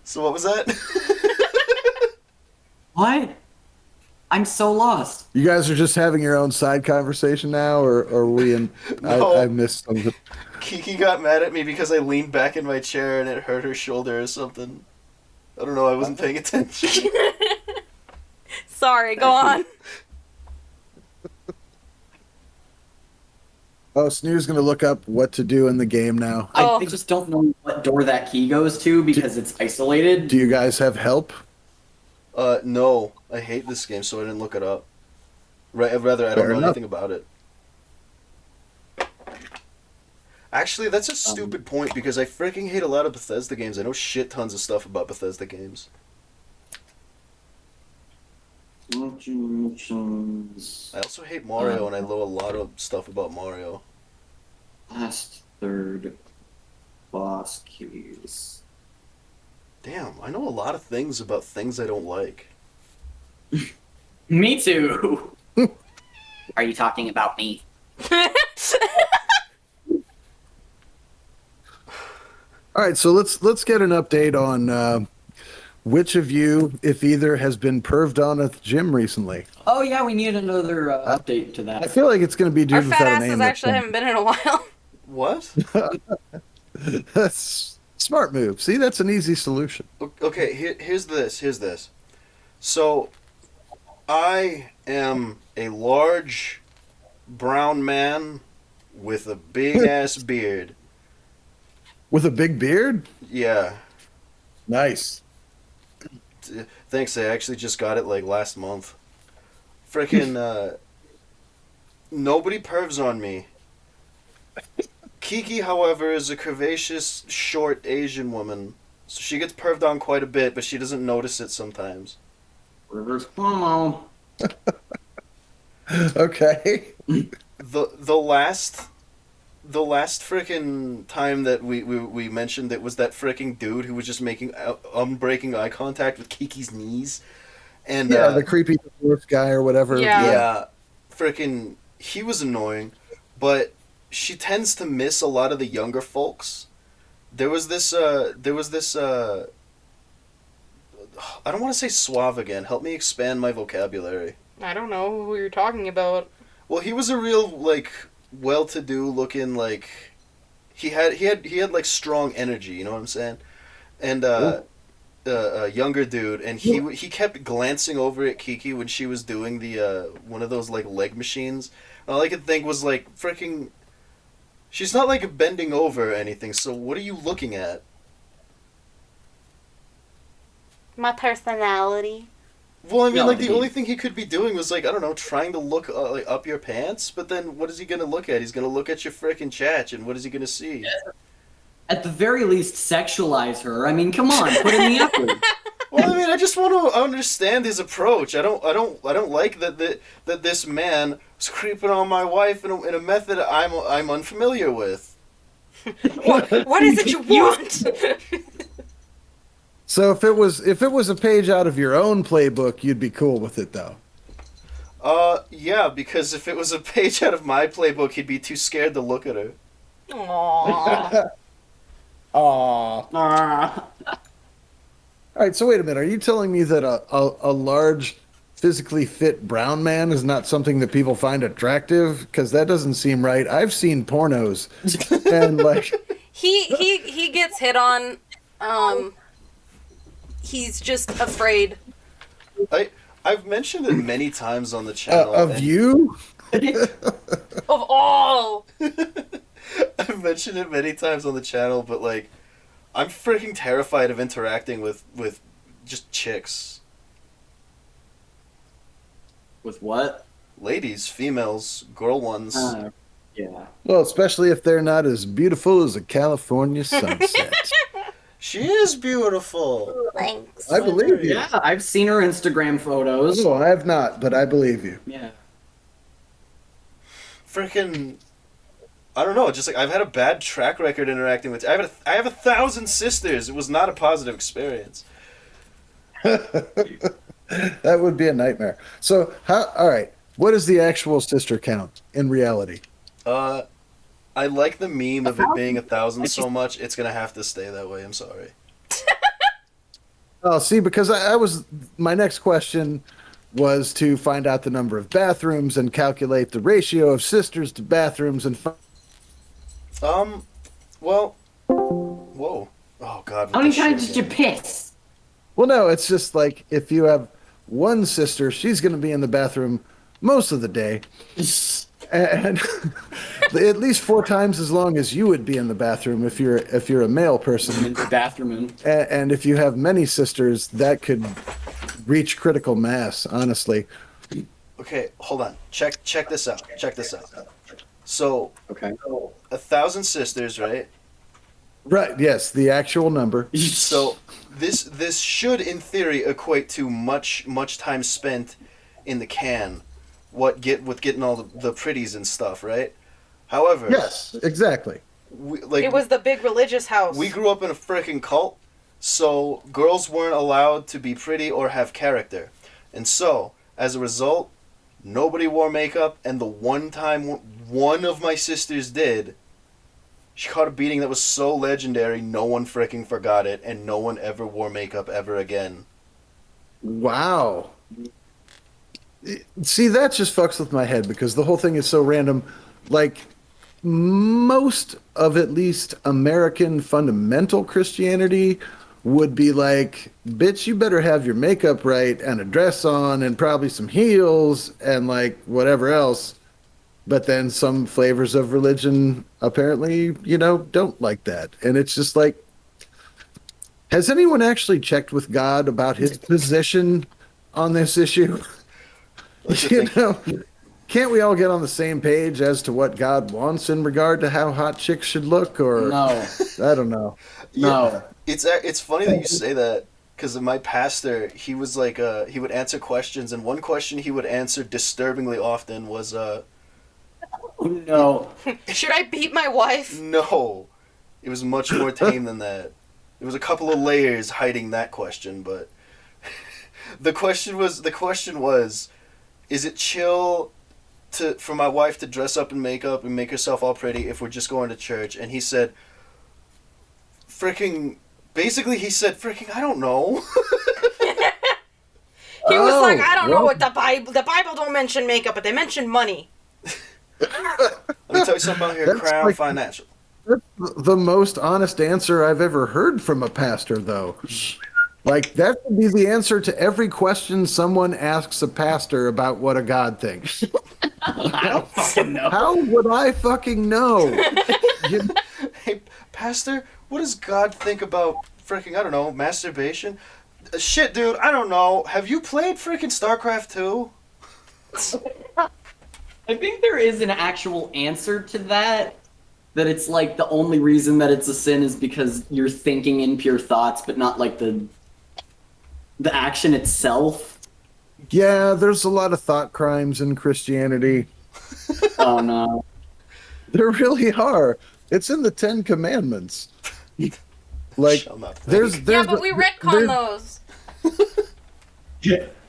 So what was that? What? I'm so lost. You guys are just having your own side conversation now, or are we in? I No, missed some of it. Kiki got mad at me because I leaned back in my chair and it hurt her shoulder or something. I don't know. I wasn't paying attention. Sorry, go on. Oh, Snoo's gonna look up what to do in the game now. Oh. I just don't know what door that key goes to because it's isolated. Do you guys have help? No, I hate this game, so I didn't look it up. Rather, I don't Fair know enough. anything about it. Actually, that's a stupid point because I freaking hate a lot of Bethesda games. I know shit tons of stuff about Bethesda games. Instructions. I also hate Mario, and I know a lot of stuff about Mario. Last third boss keys. Damn, I know a lot of things about things I don't like. Me too. Are you talking about me? All right, so let's get an update on which of you, if either, has been perved on at the gym recently. Oh yeah, we need another update to I that. feel like it's going to be Our dude fat without a asses name. actually haven't been in a while. What? That's smart move. See, that's an easy solution. Okay, here's this. So, I am a large brown man with a big ass beard. With a big beard? Yeah. Nice. Thanks, I actually just got it like last month. Frickin' nobody pervs on me. Kiki, however, is a curvaceous, short Asian woman. So she gets perved on quite a bit, but she doesn't notice it sometimes. Reverse Cuomo. Okay. The last frickin' time that we mentioned it was that frickin' dude who was just making unbreaking eye contact with Kiki's knees. And Yeah, the creepy divorce guy or whatever. Yeah. yeah, frickin' he was annoying, but she tends to miss a lot of the younger folks. There was this I don't want to say suave again. Help me expand my vocabulary. I don't know who you're talking about. Well, he was a real like well-to-do looking like he had like strong energy, you know what I'm saying? And a younger dude, and he kept glancing over at Kiki when she was doing the one of those like leg machines. All I could think was like freaking. She's not like bending over or anything. So what are you looking at? My personality. Well, I mean, No, like the he- only thing he could be doing was like I don't know, trying to look like up your pants. But then, what is he gonna look at? He's gonna look at your frickin' chatch, and what is he gonna see? At the very least, sexualize her. I mean, come on, put in the effort. Well, I mean, I just want to understand his approach. I don't like that this man was creeping on my wife in a method I'm unfamiliar with. What is it you want? So if it was a page out of your own playbook, you'd be cool with it though. Yeah, because if it was a page out of my playbook, he'd be too scared to look at her. Aww. Aw. Ah. All right, so wait a minute. Are you telling me that a large, physically fit brown man is not something that people find attractive? Because that doesn't seem right. I've seen pornos, and like, He gets hit on. He's just afraid. I've mentioned it many times on the channel. of and- you? Of all. I've mentioned it many times on the channel, but like, I'm freaking terrified of interacting with just chicks, With what? ladies, females, girl ones. Yeah. Well, especially if they're not as beautiful as a California sunset. She is beautiful. Thanks. I believe you. Yeah, I've seen her Instagram photos. No, I have not, but I believe you. Yeah. Freaking, I don't know. Just like I've had a bad track record interacting with. I have 1,000 sisters. It was not a positive experience. That would be a nightmare. So, all right, what is the actual sister count in reality? I like the meme of it being 1,000 so much. It's gonna have to stay that way. I'm sorry. Oh, see, because I was my next question was to find out the number of bathrooms and calculate the ratio of sisters to bathrooms and Well, whoa. Oh God. How with many the times shit did you again. piss? well, no, it's just like if you have one sister, she's going to be in the bathroom most of the day, and at least 4 times as long as you would be in the bathroom if you're a male I'm person. in the bathroom and And if you have many sisters, that could reach critical mass. Honestly, Okay, hold on. Check this out. Check this out. So okay. 1,000 sisters, right? right? Yes, the actual number. So this should, in theory, equate to much time spent in the can. With getting all the pretties and stuff, right? However, Yes, exactly. It was the big religious house. we grew up in a freaking cult, so girls weren't allowed to be pretty or have character, and so as a result, nobody wore makeup. And the one time one of my sisters did, she caught a beating that was so legendary, no one freaking forgot it, and no one ever wore makeup ever again. Wow. See, that just fucks with my head because the whole thing is so random. Like, most of at least American fundamental Christianity would be like, bitch, you better have your makeup right and a dress on and probably some heels and like whatever else. But then some flavors of religion apparently, don't like that. And it's just like, has anyone actually checked with God about his position on this issue? Like to You think- know, can't we all get on the same page as to what God wants in regard to how hot chicks should look? Or No, I don't know. no. It's funny that you say that because my pastor, he was like he would answer questions, and one question he would answer disturbingly often was Oh, no. Should I beat my wife? no. It was much more tame than that. There was a couple of layers hiding that question, but the question was is it chill for my wife to dress up in makeup and make herself all pretty if we're just going to church? And he said basically he said I don't know. He was Oh, like, I don't know well. what the Bible don't mention makeup, but they mention money. Let me tell you something about here, That's Crown like- Financial. That's the most honest answer I've ever heard from a pastor, though. Like, that would be the answer to every question someone asks a pastor about what a God thinks. I don't fucking know. How would I fucking know? You- Hey, Pastor, what does God think about I don't know, masturbation? Shit, dude, I don't know. Have you played StarCraft 2? I think there is an actual answer to that. That it's like the only reason that it's a sin is because you're thinking impure thoughts, but not like the action itself. Yeah, there's a lot of thought crimes in Christianity. Oh no. There really are. It's in the Ten Commandments. Like, Shall not think. there's Yeah, but we retcon there- those.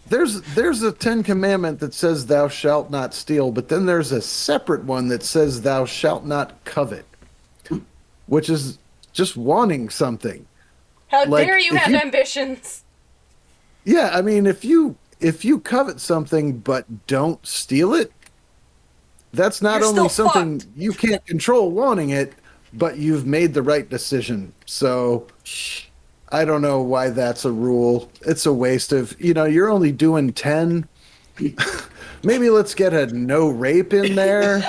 there's a Ten Commandment that says thou shalt not steal, but then there's a separate one that says thou shalt not covet, which is just wanting something. How Like, dare you if have you- ambitions? Yeah, I mean, if you covet something but don't steal it, that's not You're only still something fucked. you can't control wanting it, but you've made the right decision. So I don't know why that's a rule. It's a waste of, you're only doing 10. Maybe let's get a no rape in there.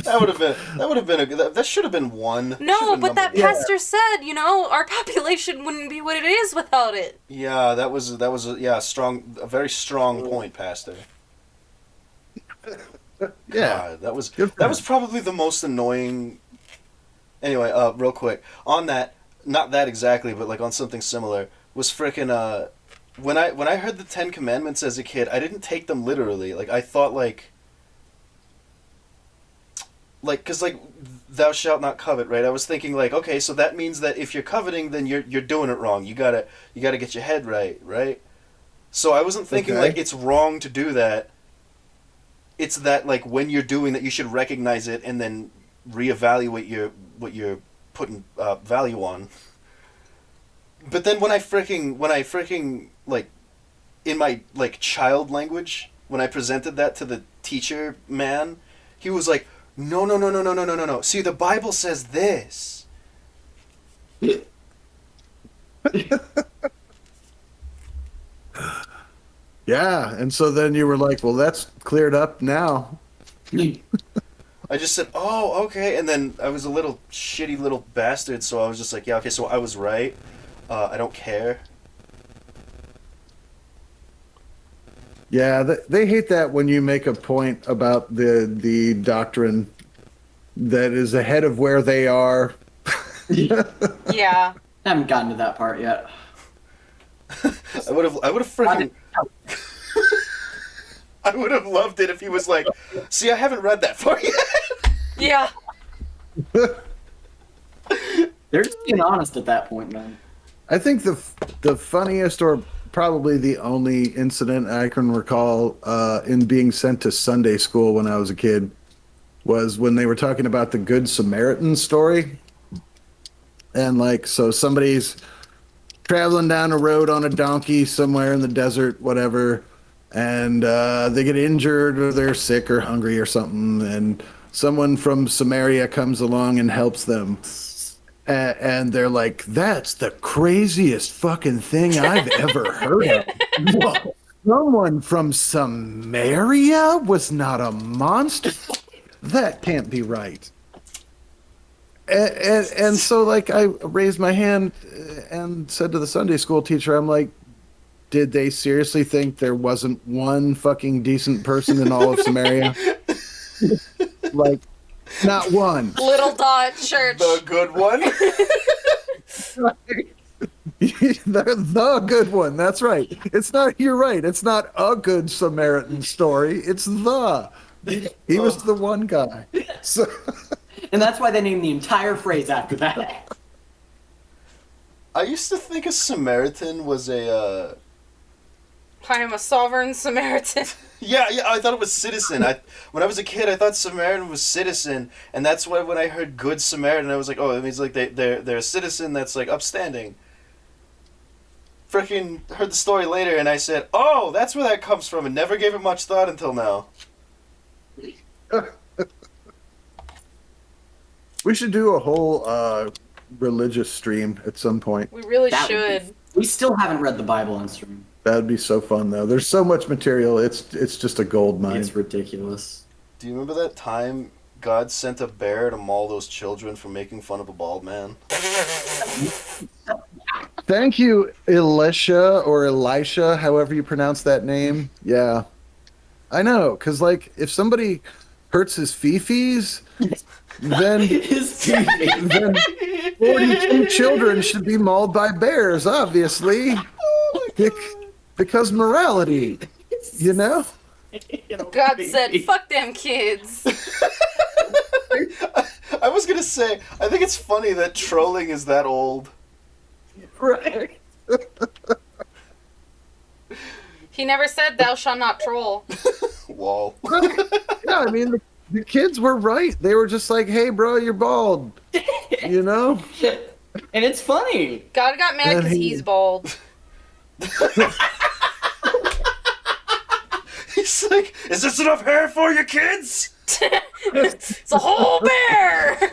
That would have been that should have been one. No, Should've been but that number one. pastor said, our population wouldn't be what it is without it. Yeah, that was a very strong point, Pastor. Yeah. God, that was Good for that him. was probably the most annoying. Anyway, real quick on that, not that exactly, but like on something similar, was when I heard the Ten Commandments as a kid, I didn't take them literally. Like I thought because thou shalt not covet, right? I was thinking like, okay, so that means that if you're coveting, then you're doing it wrong. You gotta get your head right? So I wasn't thinking Okay. like it's wrong to do that. It's that like when you're doing that, you should recognize it and then reevaluate what you're putting value on. But then when I freaking like in my like child language, when I presented that to the teacher man, he was like, "No, no, no, no, no, no, no, no, no. See, the Bible says this." Yeah, and so then you were like, well, that's cleared up now. I just said, "Oh, okay," and then I was a little shitty little bastard, so I was just like, "Yeah, okay, so I was right. I don't care." Yeah, they hate that when you make a point about the doctrine that is ahead of where they are. Yeah. Haven't gotten to that part yet. I would have freaking. I would have loved it if he was like, "See, I haven't read that far yet." Yeah. They're just being honest at that point, man. I think the funniest or probably the only incident I can recall in being sent to Sunday school when I was a kid was when they were talking about the Good Samaritan story. And like, so somebody's traveling down a road on a donkey somewhere in the desert, whatever, and they get injured or they're sick or hungry or something, and someone from Samaria comes along and helps them. And they're like, that's the craziest fucking thing I've ever heard of. Whoa. Someone from Samaria was not a monster? That can't be right. And so, like, I raised my hand and said to the Sunday school teacher, I'm like, did they seriously think there wasn't one fucking decent person in all of Samaria? Like, not one. Little dot church. The good one. the good one. That's right. It's not. You're right. It's not a good Samaritan story. It's the. He was the one guy. So, And that's why they named the entire phrase after that. I used to think a Samaritan was a. I am a sovereign Samaritan. Yeah, I thought it was citizen. When I was a kid, I thought Samaritan was citizen, and that's why when I heard Good Samaritan, I was like, oh, it means like they're a citizen that's like upstanding. Freaking heard the story later, and I said, oh, that's where that comes from, and never gave it much thought until now. we should do a whole religious stream at some point. We really That would should. be- we still haven't read the Bible on stream. That'd be so fun, though. There's so much material. It's just a gold mine. It's ridiculous. Do you remember that time God sent a bear to maul those children for making fun of a bald man? Thank you, Elisha or Elisha, however you pronounce that name. Yeah, I know, because like if somebody hurts his fifis, then His then 42 children should be mauled by bears, obviously. Because morality, you know? God said, fuck them kids. I was gonna say, I think it's funny that trolling is that old. Right. He never said thou shalt not troll. Wall. Yeah, I mean, the kids were right. They were just like, hey, bro, you're bald. You know? And it's funny. God got mad because he's bald. He's like, is this enough hair for you kids? It's a whole bear!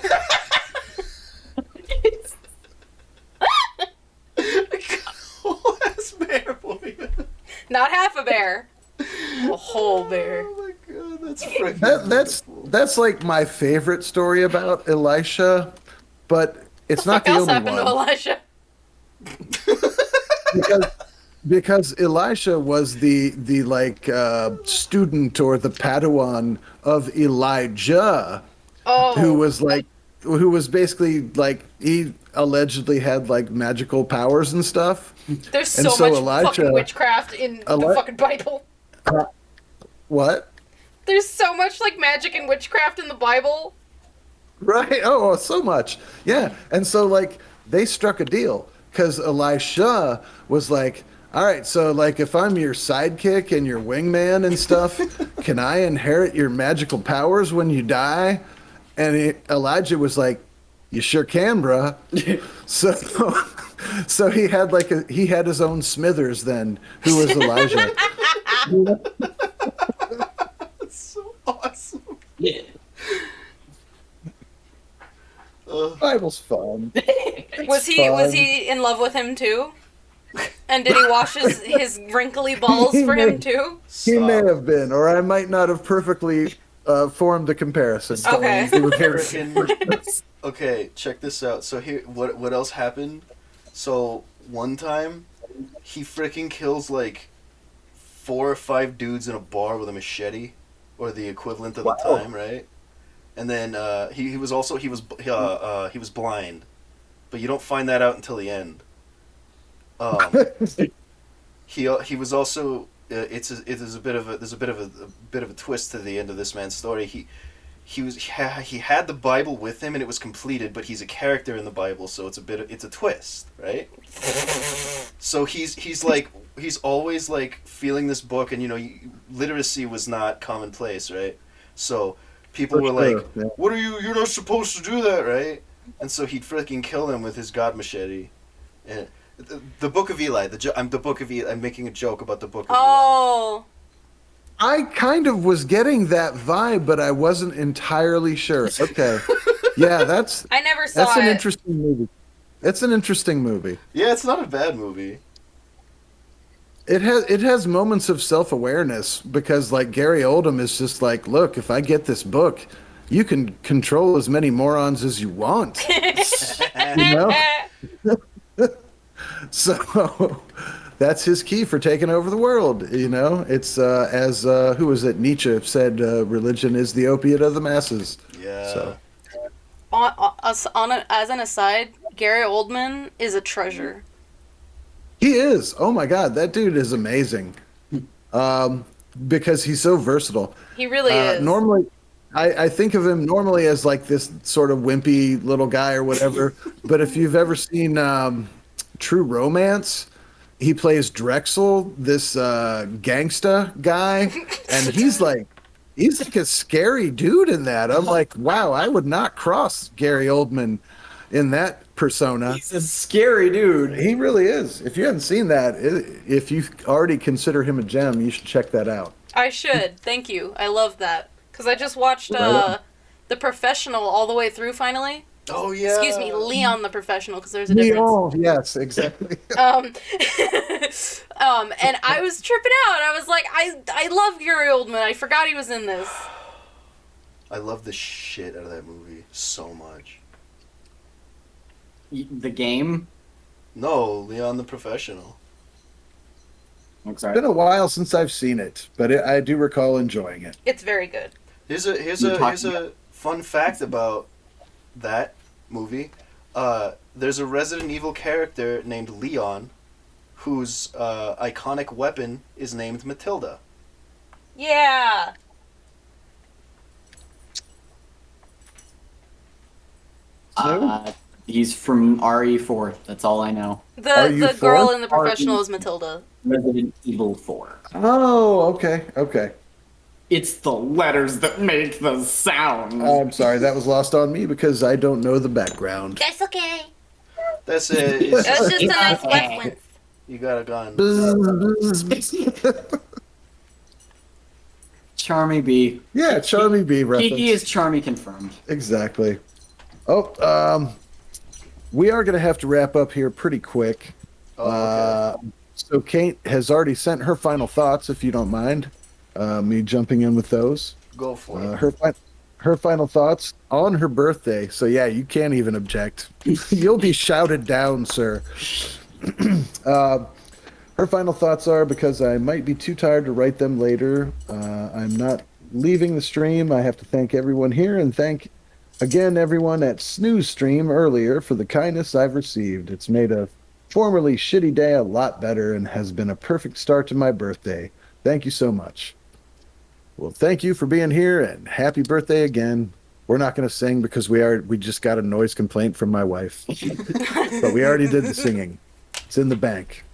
Whole ass bear for you. Not half a bear. A whole bear. Oh my god, that's freaking That's like my favorite story about Elisha, but it's not What the else only happened one. to Elisha? Because Elisha was the like student or the Padawan of Elijah, Oh. who was basically like he allegedly had like magical powers and stuff. There's and so so much Elijah- fucking witchcraft in the fucking Bible. What? There's so much like magic and witchcraft in the Bible. Right. Oh, so much. Yeah. And so like they struck a deal because Elisha was like, all right, so like if I'm your sidekick and your wingman and stuff, can I inherit your magical powers when you die? And Elijah was like, you sure can, bruh. So So he had his own Smithers then, who was Elijah. That's so awesome. Yeah. Bible's fun. Was he in love with him too? And did he wash his wrinkly balls for him too? He may have been, or I might not have perfectly formed the comparison. Okay. Okay, check this out. So here, what else happened? So one time, he freaking kills like 4 or 5 dudes in a bar with a machete, or the equivalent of the time, right? And then he was blind, but you don't find that out until the end. He was also there's a bit of a twist to the end of this man's story. He had the Bible with him and it was completed, but he's a character in the Bible, so it's a twist, right? So he's always like feeling this book, and literacy was not commonplace, right? So people were like, yeah. "What are you? You're not supposed to do that, right?" And so he'd freaking kill him with his God machete. And the Book of Eli. I'm the Book of Eli. I'm making a joke about the Book of Eli. Oh. I kind of was getting that vibe, but I wasn't entirely sure. Okay. Yeah, I never saw that's an it. interesting movie. It's an interesting movie. Yeah, it's not a bad movie. It has moments of self-awareness because like Gary Oldman is just like, look, if I get this book, you can control as many morons as you want. You know? So that's his key for taking over the world. It's as who was it? Nietzsche said, religion is the opiate of the masses. Yeah. So. As an aside, Gary Oldman is a treasure. He is. Oh my God, that dude is amazing. Because he's so versatile. He really is. Normally, I think of him normally as like this sort of wimpy little guy or whatever. But if you've ever seen True Romance, he plays Drexel, this gangsta guy, and he's like a scary dude in that. I'm like, wow, I would not cross Gary Oldman in that persona. He's a scary dude. He really is. If you haven't seen that, if you already consider him a gem, you should check that out. I should. Thank you. I love that. Because I just watched The Professional all the way through finally. Oh yeah. Excuse me, Leon the Professional, because there's a difference. Oh, yes, exactly. And I was tripping out. I was like, I love Gary Oldman. I forgot he was in this. I love the shit out of that movie so much. The game? No, Leon the Professional. It's been a while since I've seen it, but I do recall enjoying it. It's very good. Here's a fun fact about that movie. There's a Resident Evil character named Leon, whose iconic weapon is named Matilda. Yeah. He's from RE4. That's all I know. The girl in The Professional is Matilda. Resident Evil 4. Oh, okay. It's the letters that make the sound. I'm sorry, that was lost on me because I don't know the background. That's okay. That's it. That's just a nice reference. You got a gun. Charmy B. Yeah, Charmy B reference. He is Charmy confirmed. Exactly. Oh, we are going to have to wrap up here pretty quick. Oh, okay. So Kate has already sent her final thoughts, if you don't mind me jumping in with those. Go for it. Her final thoughts on her birthday. So yeah, you can't even object. You'll be shouted down, sir. Her final thoughts are, because I might be too tired to write them later, I'm not leaving the stream. I have to thank everyone here and thank again everyone at Snooze Stream earlier for the kindness I've received. It's made a formerly shitty day a lot better and has been a perfect start to my birthday. Thank you so much. Well, thank you for being here and happy birthday again. We're not going to sing because we just got a noise complaint from my wife. But we already did the singing. It's in the bank.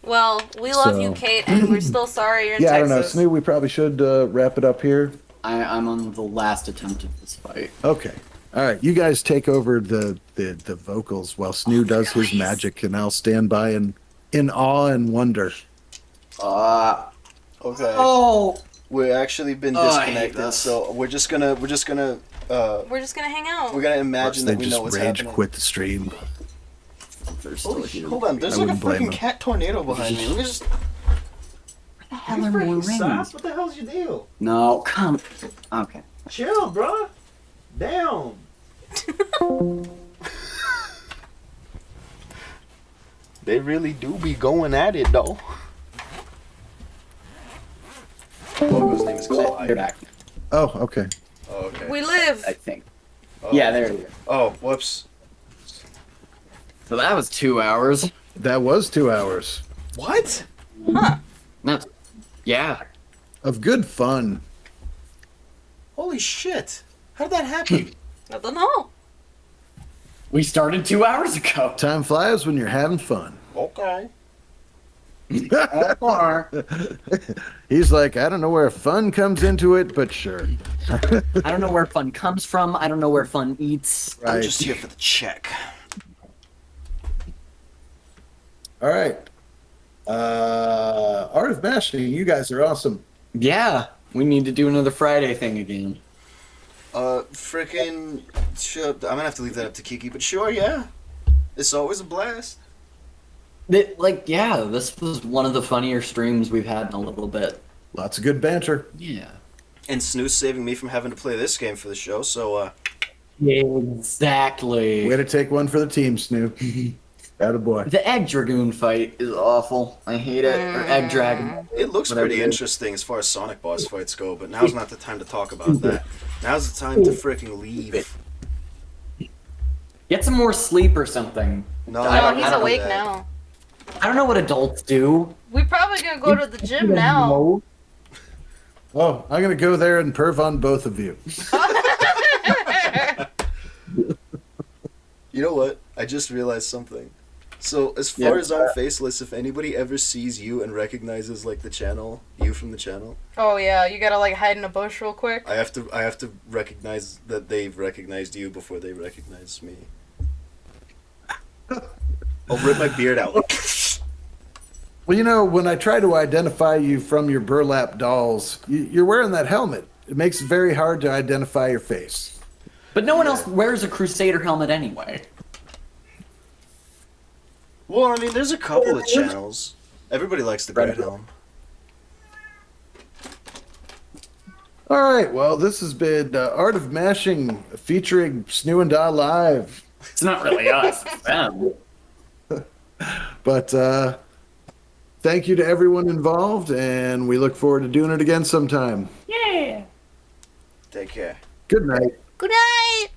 Well, we love you, Kate, and we're still sorry you're in Yeah, Texas. I don't know. Snoo, we probably should wrap it up here. I'm on the last attempt at this fight. Okay. All right, you guys take over the vocals while Snoo does his magic, and I'll stand by in awe and wonder. Okay. Oh, We're actually been Oh, I hate disconnected, this. so we're just gonna We're just gonna hang out. we're gonna imagine They that we know just what's rage happening. quit the stream. they're still Holy shit, here. hold on, there's I like a wouldn't blame freaking them. cat tornado behind me. Let me just. Where the hell are more rings? What the hell's your deal? No, come. Okay. Chill, bro. Down. They really do be going at it though. Logo's name is They're Clyde. back, Oh, okay. Oh, okay. We live. I think. Oh. Yeah, there you go. Oh, whoops. So that was 2 hours. That was 2 hours What? That's, yeah. of good fun. Holy shit. How did that happen? I don't know. We started 2 hours ago. Time flies when you're having fun. Okay. He's like, I don't know where fun comes into it, but sure. I don't know where fun comes from. I don't know where fun eats. I'm Right. just here for the check. All right. Art of Mashing, you guys are awesome. Yeah, we need to do another Friday thing again. Frickin' sure, I'm gonna have to leave that up to Kiki, but sure, yeah. It's always a blast. Yeah, this was one of the funnier streams we've had in a little bit. Lots of good banter. Yeah. And Snooze saving me from having to play this game for the show, so, Exactly. Way to take one for the team, Snoop. Attaboy. The Egg Dragoon fight is awful. I hate it. Or Egg Dragon. it looks Whatever pretty it is. interesting as far as Sonic boss fights go, but now's not the time to talk about that. Now's the time to frickin' leave. Get some more sleep or something. No, I No, don't- he's I don't awake that. now. I don't know what adults do. We probably gonna go to the gym now. Oh, I'm going to go there and perv on both of you. You know what? I just realized something. So as far as I'm faceless, if anybody ever sees you and recognizes like the channel, you from the channel, Oh yeah, you gotta like hide in a bush real quick. I have to recognize that they've recognized you before they recognize me. I'll rip my beard out. Well, you know, when I try to identify you from your burlap dolls, you're wearing that helmet. It makes it very hard to identify your face. But no one else wears a Crusader helmet anyway. Well, I mean, there's a couple of channels. Everybody likes the Great Helm. All right, well, this has been Art of Mashing featuring Snoo and Da Live. It's not really us, it's them. But thank you to everyone involved, and we look forward to doing it again sometime. Yeah. Take care. Good night. Good night.